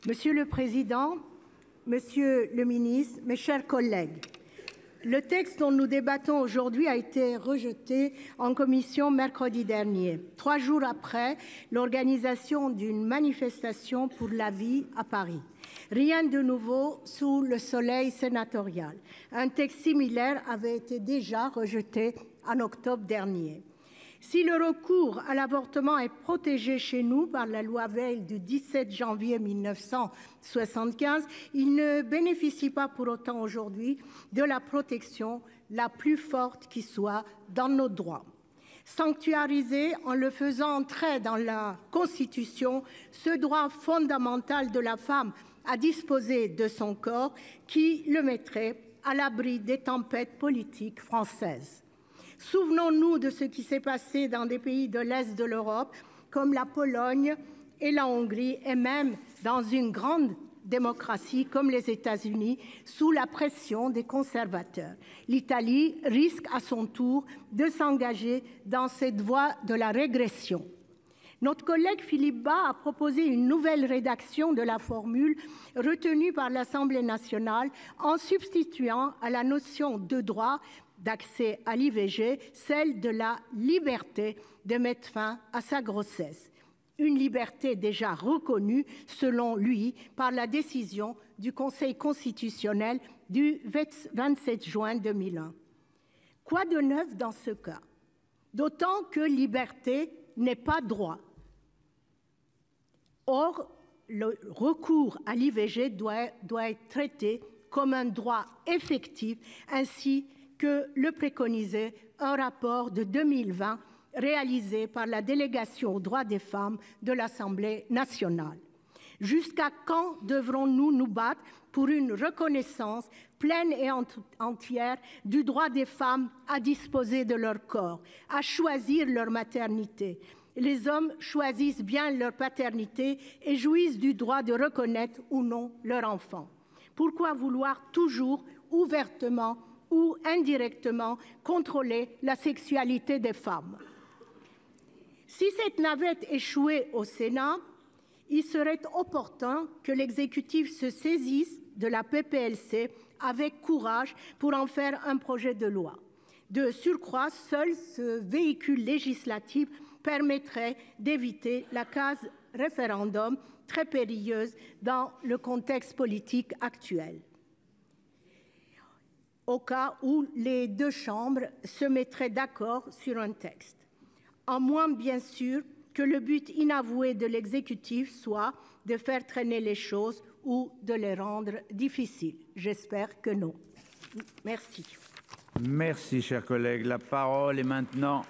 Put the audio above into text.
Monsieur le Président, Monsieur le Ministre, mes chers collègues, le texte dont nous débattons aujourd'hui a été rejeté en commission mercredi dernier, 3 jours après l'organisation d'une manifestation pour la vie à Paris. Rien de nouveau sous le soleil sénatorial. Un texte similaire avait été déjà rejeté en octobre dernier. Si le recours à l'avortement est protégé chez nous par la loi Veil du 17 janvier 1975, il ne bénéficie pas pour autant aujourd'hui de la protection la plus forte qui soit dans nos droits. Sanctuariser en le faisant entrer dans la Constitution ce droit fondamental de la femme à disposer de son corps qui le mettrait à l'abri des tempêtes politiques françaises. Souvenons-nous de ce qui s'est passé dans des pays de l'Est de l'Europe, comme la Pologne et la Hongrie, et même dans une grande démocratie comme les États-Unis, sous la pression des conservateurs. L'Italie risque à son tour de s'engager dans cette voie de la régression. Notre collègue Philippe Bas a proposé une nouvelle rédaction de la formule retenue par l'Assemblée nationale en substituant à la notion de droit d'accès à l'IVG, celle de la liberté de mettre fin à sa grossesse. Une liberté déjà reconnue, selon lui, par la décision du Conseil constitutionnel du 27 juin 2001. Quoi de neuf dans ce cas? D'autant que liberté n'est pas droit. Or, le recours à l'IVG doit être traité comme un droit effectif, ainsi que le préconisait un rapport de 2020 réalisé par la délégation aux droits des femmes de l'Assemblée nationale. Jusqu'à quand devrons-nous nous battre pour une reconnaissance pleine et entière du droit des femmes à disposer de leur corps, à choisir leur maternité? Les hommes choisissent bien leur paternité et jouissent du droit de reconnaître ou non leur enfant. Pourquoi vouloir toujours, ouvertement ou indirectement, contrôler la sexualité des femmes? Si cette navette échouait au Sénat, il serait opportun que l'exécutif se saisisse de la PPLC avec courage pour en faire un projet de loi. De surcroît, seul ce véhicule législatif permettrait d'éviter la case référendum très périlleuse dans le contexte politique actuel, au cas où les deux chambres se mettraient d'accord sur un texte. À moins, bien sûr, que le but inavoué de l'exécutif soit de faire traîner les choses ou de les rendre difficiles. J'espère que non. Merci. Merci, cher collègue. La parole est maintenant